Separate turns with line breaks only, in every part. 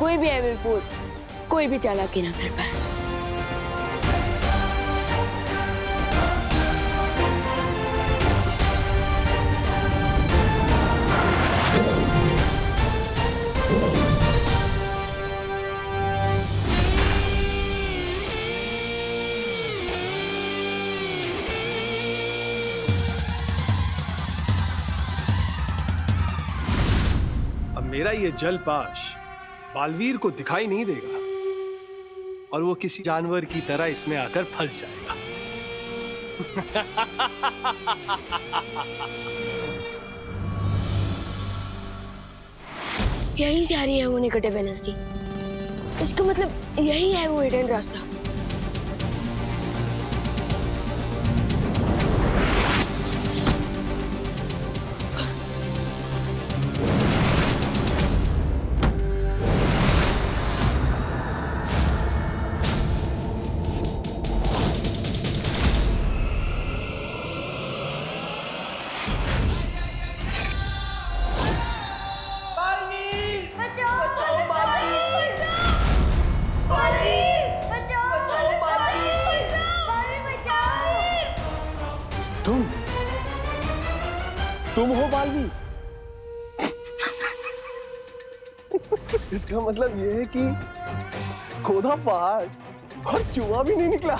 कोई भी evil force, कोई भी चालाकी ना कर पाए।
अब मेरा ये जलपाश बालवीर को दिखाई नहीं देगा और वो किसी जानवर की तरह इसमें आकर फंस जाएगा।
यहीं से आ रही है वो नेगेटिव एनर्जी। इसका मतलब यही है वो हिडन रास्ता।
तुम हो बालवीर? इसका मतलब ये है कि खोदा पहाड़ और चूहा भी नहीं निकला।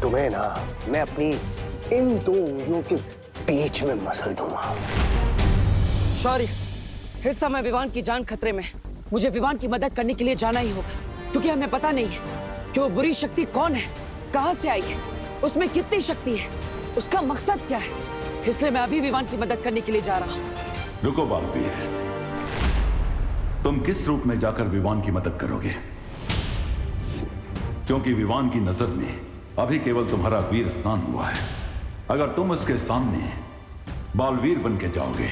तुम्हें ना मैं अपनी इन दो उंगलियों के बीच में मसल दूंगा।
शौर्य, इस समय विवान की जान खतरे में। मुझे विवान की मदद करने के लिए जाना ही होगा, क्योंकि हमें पता नहीं है कि वो बुरी शक्ति कौन है, कहां से आई है, उसमें कितनी शक्ति है, उसका मकसद क्या है। इसलिए मैं अभी विवान की मदद करने के लिए जा रहा हूं।
रुको बालवीर, तुम किस रूप में जाकर विवान की मदद करोगे? क्योंकि विवान की नजर में अभी केवल तुम्हारा वीर स्नान हुआ है। अगर तुम उसके सामने बालवीर बन के जाओगे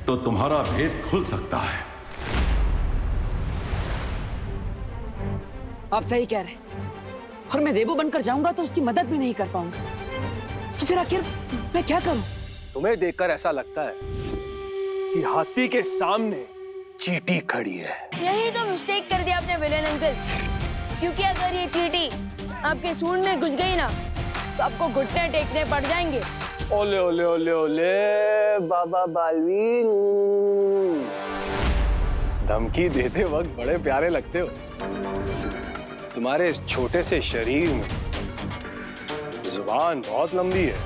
तो तुम्हारा भेद खुल सकता है।
आप सही कह रहे हैं, और मैं देवो बनकर जाऊंगा तो उसकी मदद भी नहीं कर पाऊंगा। तो फिर आखिर मैं क्या करूं?
तुम्हें देखकर ऐसा लगता है कि हाथी के सामने चींटी खड़ी है।
यही तो मिस्टेक कर दिया आपने विलेन अंकल, क्योंकि अगर ये चींटी आपके सूंड में घुस गई ना तो आपको घुटने टेकने पड़ जाएंगे।
ओले ओले ओले ओले बाबा बालवीर, धमकी देते वक्त बड़े प्यारे लगते हो। तुम्हारे इस छोटे से शरीर में जुबान बहुत लंबी है,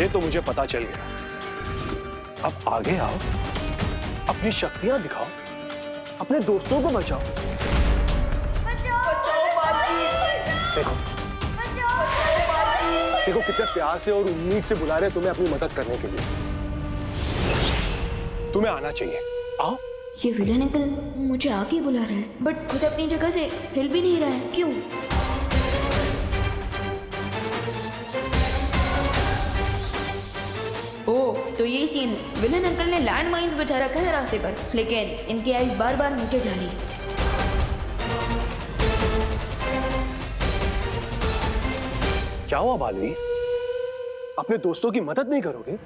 ये तो मुझे पता चल गया। अब आगे आओ, अपनी शक्तियां दिखाओ, अपने दोस्तों को बचाओ। देखो देखो कितने प्यार से और उम्मीद से बुला रहे हैं तुम्हें अपनी मदद करने के लिए। तुम्हें आना चाहिए, आओ।
ये विलेन अंकल मुझे आगे ही बुला रहा है, बट खुद अपनी जगह से हिल भी नहीं रहा है। क्यों? ओह, तो ये सीन, विलेन अंकल ने लैंड माइन्स बिछा रखा है रास्ते पर, लेकिन इनकी आइस बार बार नीचे जा रही है।
क्या हुआ बालवीर? अपने दोस्तों की मदद नहीं करोगे?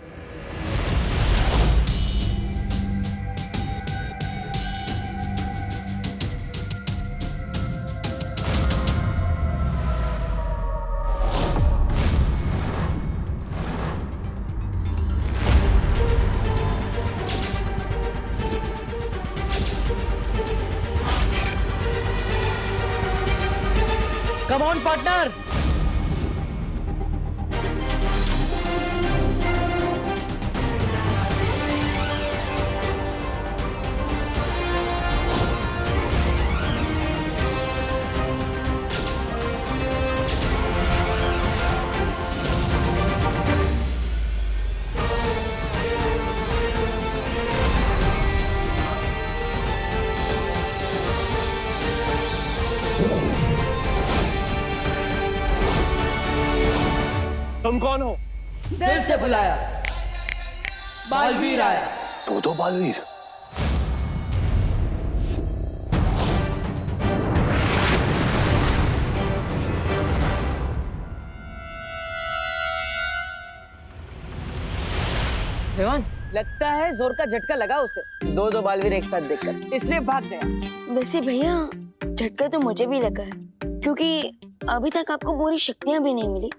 Come on partner.
तुम कौन हो?
दिल से बुलाया, बालवीर आया।
दो बालवीर।
विवान, लगता है जोर का झटका लगा उसे, दो बालवीर एक साथ देखकर, इसलिए भाग गया।
वैसे भैया झटका तो मुझे भी लगा है, क्योंकि अभी तक आपको पूरी शक्तियां भी नहीं मिली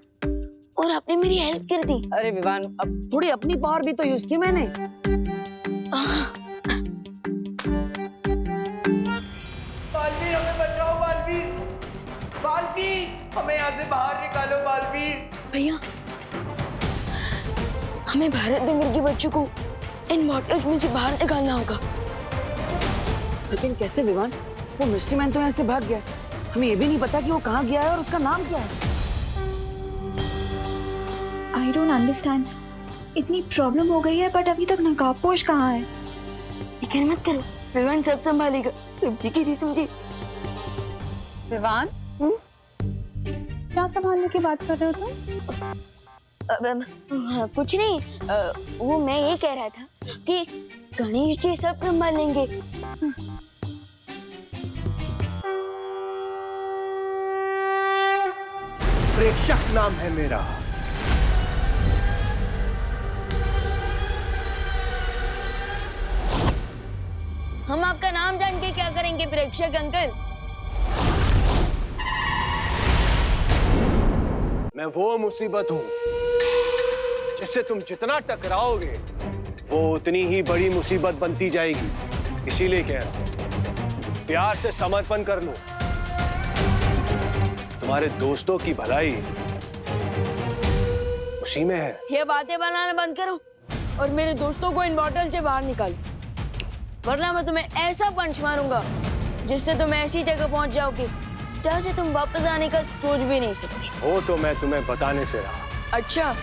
और आपने मेरी हेल्प कर दी।
अरे विवान, अब थोड़ी अपनी पावर भी तो यूज की मैंने।
बालवीर हमें बचाओ, बालवीर, बालवीर हमें यहाँ से बाहर निकालो बालवीर।
भैया हमें भारत नगर के बच्चों को इन बॉटल्स में से बाहर निकालना होगा।
लेकिन कैसे विवान? वो मिस्टी मैन तो यहाँ से भाग गया, हमें ये भी नहीं पता कि वो कहाँ गया है और उसका नाम क्या है।
I don't understand. इतनी प्रॉब्लम हो गई है बट अभी तक नकाबपोश कहाँ है?
फिक्र मत करो, विवान सब संभालेगा। तुम ठीक है समझे?
विवान, क्या संभालने की बात कर रहे हो तुम?
कुछ नहीं, वो मैं ये कह रहा था कि गणेश जी सब संभाल लेंगे।
प्रेक्षक नाम है मेरा।
हम आपका नाम जान के क्या करेंगे प्रेक्षक अंकल?
मैं वो मुसीबत हूं जिससे तुम जितना टकराओगे वो उतनी ही बड़ी मुसीबत बनती जाएगी। इसीलिए कह रहा हूं, प्यार से समर्पण कर लो। तुम्हारे दोस्तों की भलाई उसी में है।
ये बातें बनाना बंद करो और मेरे दोस्तों को इन बॉटल से बाहर निकालो, वरना मैं तुम्हें ऐसा पंच मारूंगा जिससे तुम ऐसी जगह पहुंच जाओगे जहां से तुम वापस आने का सोच भी नहीं सकते।
वो तो मैं तुम्हें बताने से रहा।
अच्छा,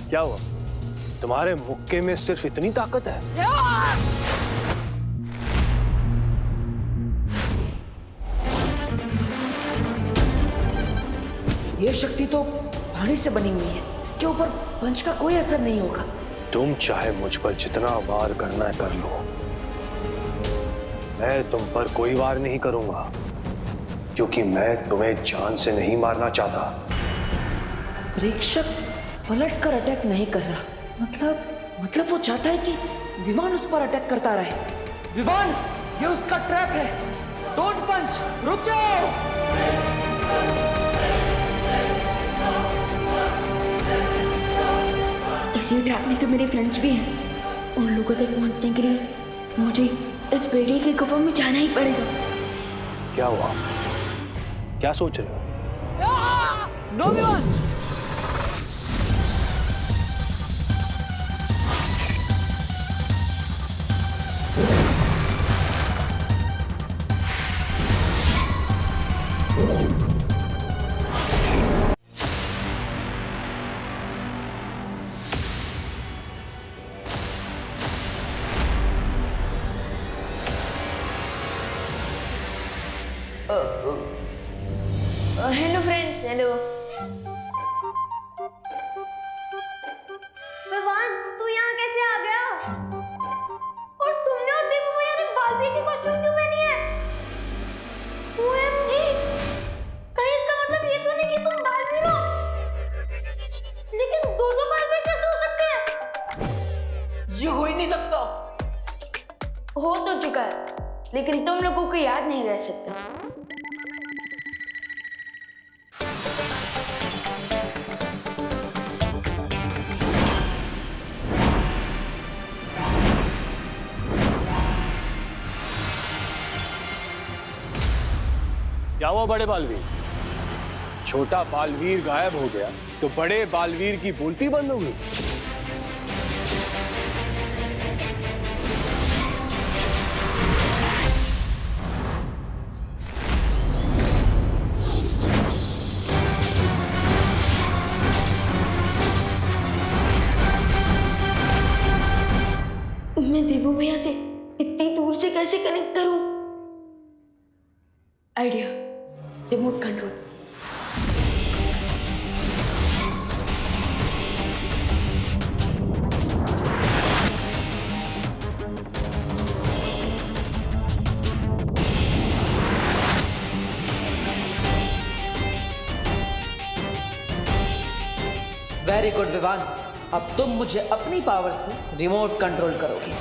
क्या हुआ? तुम्हारे मुक्के में सिर्फ इतनी ताकत है?
ये शक्ति तो पानी से बनी हुई है, इसके ऊपर पंच का कोई असर नहीं होगा।
तुम चाहे मुझ पर जितना वार करना है कर लो, मैं तुम पर कोई वार नहीं करूंगा, क्योंकि मैं तुम्हें जान से नहीं मारना चाहता।
प्रेक्षक पलट कर अटैक नहीं कर रहा, मतलब वो चाहता है कि विमान उस पर अटैक करता रहे। विमान, ये उसका ट्रैप है। डोंट पंच, रुक जाओ।
इसी ट्रैप में तो मेरे फ्रेंड्स भी हैं। उन लोगों तक पहुंचने के लिए मुझे इस बेड़ी के गुफा में जाना ही पड़ेगा।
क्या हुआ? क्या सोच रहे हो?
नो विमान।
Hello friends, hello.
विवान, तू यहाँ कैसे आ गया? और तुमने और देवू भैया ने बालवीर की कॉस्ट्यूम क्यों पहनी है? OMG! कहीं इसका मतलब ये तो नहीं कि तुम बालवीर हो? लेकिन दो बालवीर कैसे हो सकते हैं?
ये हो ही नहीं सकता।
हो तो चुका है, लेकिन तुम लोगों को याद नहीं रह सकता।
क्या हुआ बड़े बालवीर? छोटा बालवीर गायब हो गया तो बड़े बालवीर की बोलती बंद हो गई।
मैं देवू भैया से इतनी दूर से कैसे कनेक्ट करूं?
Idea, remote control.
Very good Vivaan, अब तुम मुझे अपनी पावर से रिमोट कंट्रोल करोगी।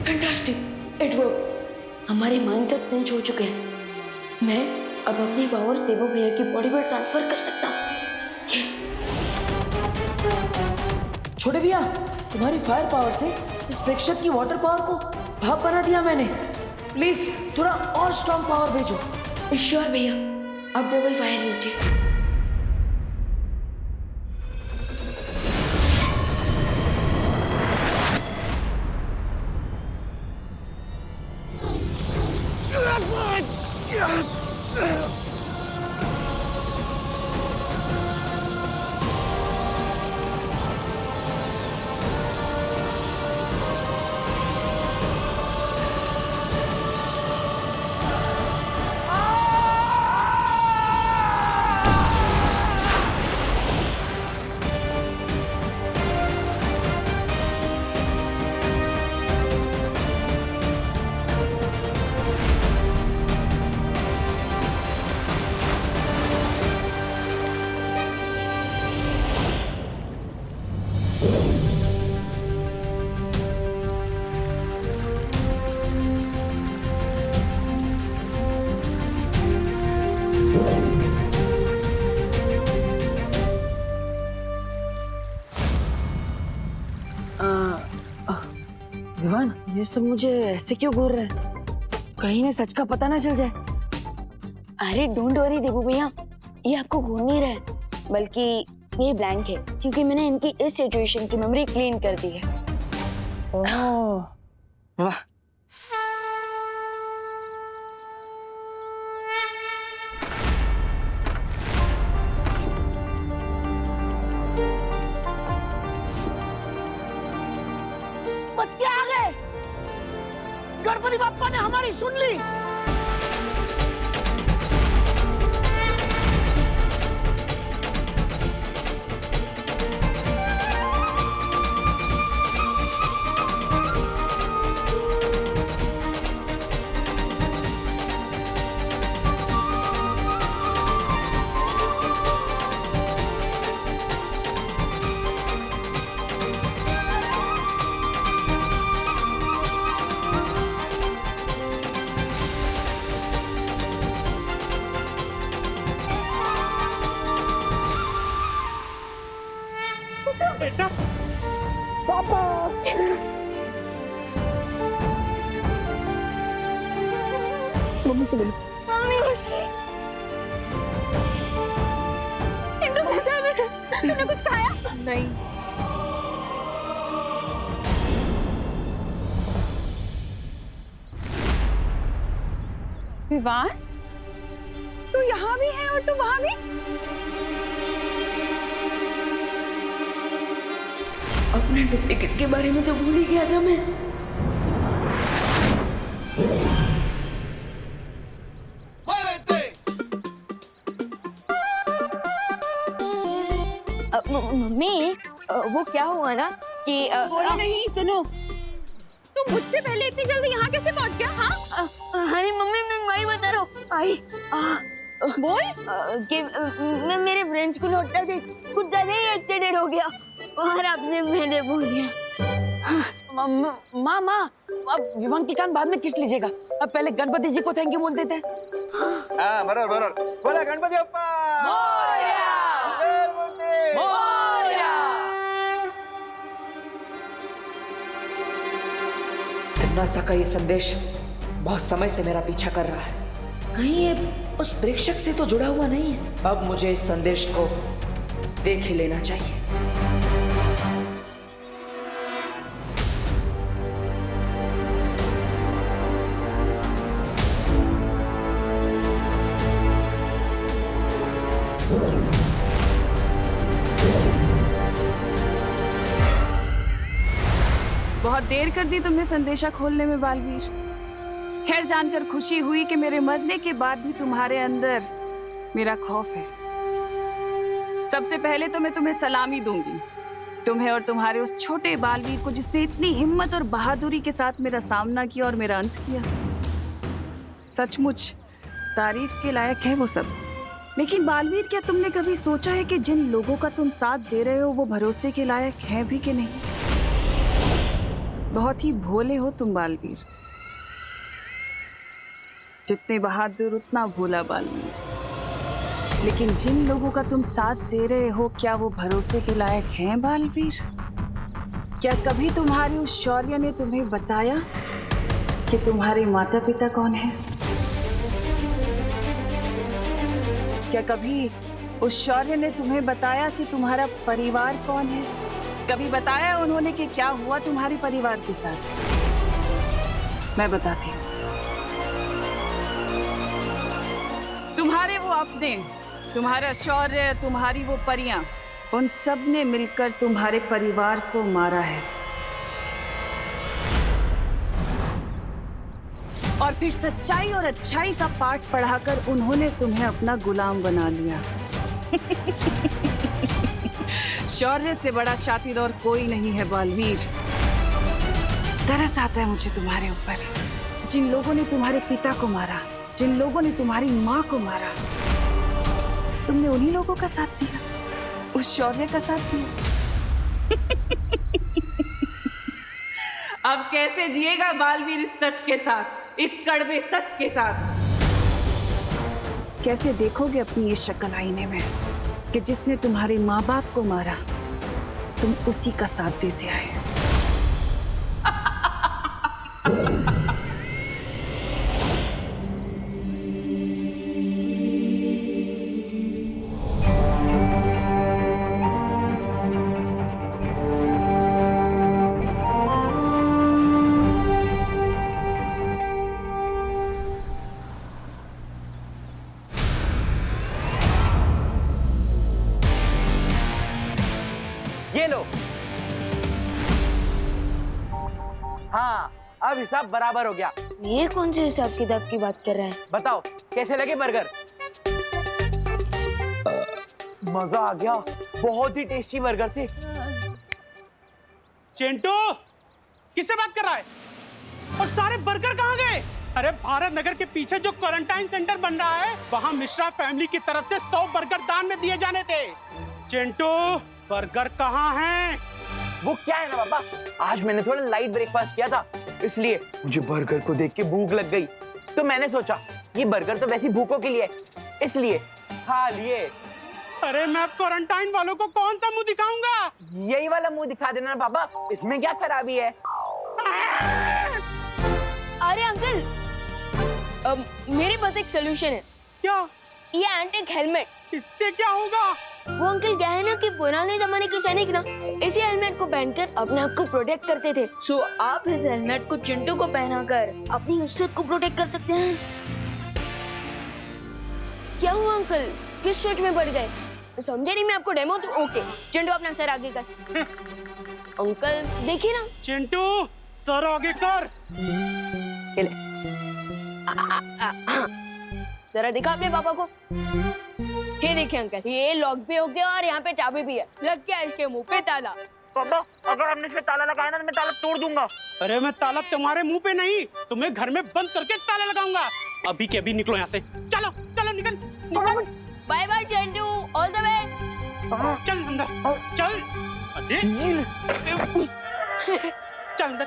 Fantastic, it work. हमारे माइंड सब सिंच हो चुके हैं। मैं अब अपनी पावर देवो भैया की बॉडी पर ट्रांसफर कर सकता हूँ। यस।
छोटे भैया, तुम्हारी फायर पावर से इस प्रेक्षक की वाटर पावर को भाप बना दिया मैंने। प्लीज थोड़ा और स्ट्रॉन्ग पावर भेजो।
श्योर भैया, अब डबल फायर लीजिए।
विवान, ये सब मुझे ऐसे क्यों घूर रहे हैं? कहीं ने सच का पता ना चल जाए।
अरे डोंट वरी देवो भैया, ये आपको घूर नहीं रहा है, बल्कि ये ब्लैंक है क्योंकि मैंने इनकी इस सिचुएशन की मेमोरी क्लीन कर दी है।
ओह, वाह।
बच्चे आ गए। गणपति बाप्पा ने हमारी सुन ली। बेटा, पापा। मम्मी से मिलो।
मम्मी खुशी, इंदु कैसा है बेटा? तूने कुछ खाया?
नहीं।
विवान, तू यहाँ भी है और तू वहाँ भी?
अपने डुप्लीकेट के बारे में तो भूल ही गया था मैं।
मम्मी, वो क्या हुआ ना कि
बोलो नहीं, सुनो। तू मुझसे पहले इतनी जल्दी यहाँ कैसे पहुँच गया? हाँ?
अरे मम्मी, मैं वही बता रहा हूँ। आई
बोल।
कि मैं मेरे फ्रेंड्स को लौटता देख कुछ ज्यादा ही एक्साइटेड हो गया और आपने मैंने बोल दिया।
माँ, अब विमान की कान बाद में किस लीजिएगा। अब पहले गणपति जी को थैंक यू बोल देते हैं।
हाँ, बरोबर। बोला गणपति बप्पा मोरया।
तिम्नासा का ये संदेश बहुत समय से मेरा पीछा कर रहा है। कहीं ये उस प्रेक्षक से तो जुड़ा हुआ नहीं है। अब मुझे इस संदेश को देख ही लेना चाहिए।
बहुत देर कर दी तुमने संदेशा खोलने में बालवीर। खैर, जानकर खुशी हुई कि मेरे मरने के बाद भी तुम्हारे अंदर मेरा खौफ है। सबसे पहले तो मैं तुम्हें सलामी दूंगी, तुम्हें और तुम्हारे उस छोटे बालवीर को जिसने इतनी हिम्मत और बहादुरी के साथ मेरा सामना किया और मेरा अंत किया। सचमुच तारीफ के लायक है वो सब। लेकिन बालवीर, क्या तुमने कभी सोचा है कि जिन लोगों का तुम साथ दे रहे हो वो भरोसे के लायक हैं भी कि नहीं? बहुत ही भोले हो तुम बालवीर, जितने बहादुर उतना भोला बालवीर। लेकिन जिन लोगों का तुम साथ दे रहे हो, क्या वो भरोसे के लायक हैं बालवीर? क्या कभी तुम्हारी उस शौर्य ने तुम्हें बताया कि तुम्हारे माता पिता कौन हैं? क्या कभी उस शौर्य ने तुम्हें बताया कि तुम्हारा परिवार कौन है? कभी बताया उन्होंने कि क्या हुआ तुम्हारे परिवार के साथ? मैं बताती हूँ। तुम्हारे वो अपने, तुम्हारा शौर्य, तुम्हारी वो परियां, उन सब ने मिलकर तुम्हारे परिवार को मारा है। और फिर सच्चाई और अच्छाई का पाठ पढ़ाकर उन्होंने तुम्हें अपना गुलाम बना लिया। शौर्य से बड़ा शातिर और कोई नहीं है बालवीर। तरस आता है मुझे तुम्हारे ऊपर। जिन लोगों ने तुम्हारे पिता को मारा, जिन लोगों ने तुम्हारी माँ को मारा, तुमने उन्हीं लोगों का साथ दिया, उस शौर्य का साथ दिया। अब कैसे जिएगा बालवीर इस सच के साथ, इस कड़वे सच के साथ? कैसे देखोगे अपनी ये शक्ल आईने में कि जिसने तुम्हारे माँ बाप को मारा, तुम उसी का साथ देते आए?
ये लो। हाँ, अब हिसाब बराबर हो गया।
ये कौन से हिसाब किताब की बात कर रहे हैं?
बताओ कैसे लगे बर्गर? मजा आ गया, बहुत ही टेस्टी बर्गर थे।
चिंटू, किससे बात कर रहा है? और सारे बर्गर कहाँ गए? अरे भारत नगर के पीछे जो क्वारंटाइन सेंटर बन रहा है, वहाँ मिश्रा फैमिली की तरफ से 100 बर्गर दान में दिए जाने थे। चिंटू, बर्गर कहाँ हैं?
वो क्या है ना पापा, आज मैंने थोड़ा लाइट ब्रेकफास्ट किया था, इसलिए मुझे बर्गर को देख के भूख लग गई। तो मैंने सोचा ये बर्गर तो वैसी भूखों के लिए, इसलिए खा लिए।
अरे मैं क्वारंटाइन वालों को कौन सा मुंह दिखाऊंगा?
यही वाला मुंह दिखा देना ना पापा, इसमें क्या खराबी है?
अरे अंकल, मेरे पास एक सोल्यूशन है।
क्या?
ये एंटिक हेलमेट।
इससे क्या होगा?
वो अंकल क्या है ना कि पुराने जमाने के सैनिक ना इसी हेलमेट को पहनकर अपने आप को प्रोटेक्ट करते थे। सो आप इस हेलमेट को चिंटू को पहनाकर अपनी इज्जत को प्रोटेक्ट कर सकते हैं। क्या हुआ अंकल, किस सोच में पड़ गए? समझे नहीं मैं आपको डेमो दूं? ओके चिंटू अपना सर आगे कर। अंकल देखिए ना।
चिंटू सर आगे कर।
जरा दिखा अपने पापा को। ये देखिए अंकल, ये लॉक भी हो गया और यहाँ पे चाबी भी है। लग गया इसके मुंह पे ताला।
पापा अगर हमने इसमें ताला लगाया ना तो मैं ताला तोड़ दूंगा।
अरे मैं ताला तुम्हारे मुंह पे नहीं, तुम्हें घर में बंद करके ताला लगाऊंगा। अभी के अभी निकलो यहाँ से। चलो चलो निकल।
Bye bye Chintu, all the way.
चल अंदर चल। अरे चल अंदर।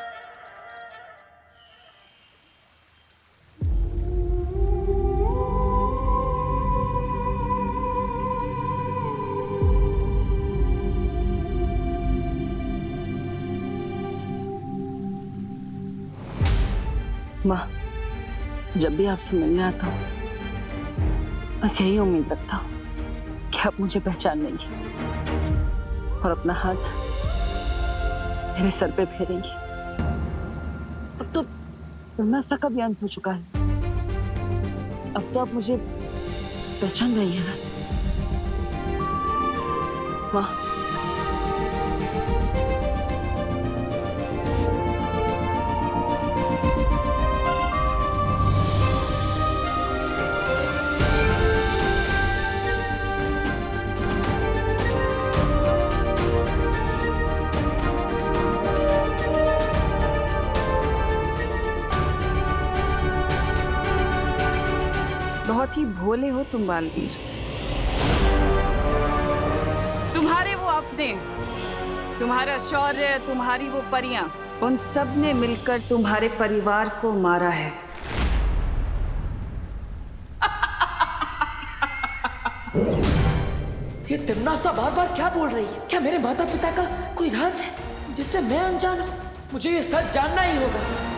माँ, जब भी आपसे मिलने आता हूँ बस यही उम्मीद रखता हूँ कि आप मुझे पहचान लेंगी और अपना हाथ मेरे सर पे फेरेंगी। अब तो नशा का भी अंत हो चुका है। अब तो आप मुझे पहचान रही है ना?
माँ।
बहुत ही भोले हो तुम बालवीर। तुम्हारे वो अपने, तुम्हारा शौर्य, तुम्हारी वो परियां, उन सब ने मिलकर तुम्हारे परिवार को मारा है।
ये तिम्नासा बार बार क्या बोल रही है? क्या मेरे माता पिता का कोई राज है जिससे मैं अनजान हूँ? मुझे ये सच जानना ही होगा।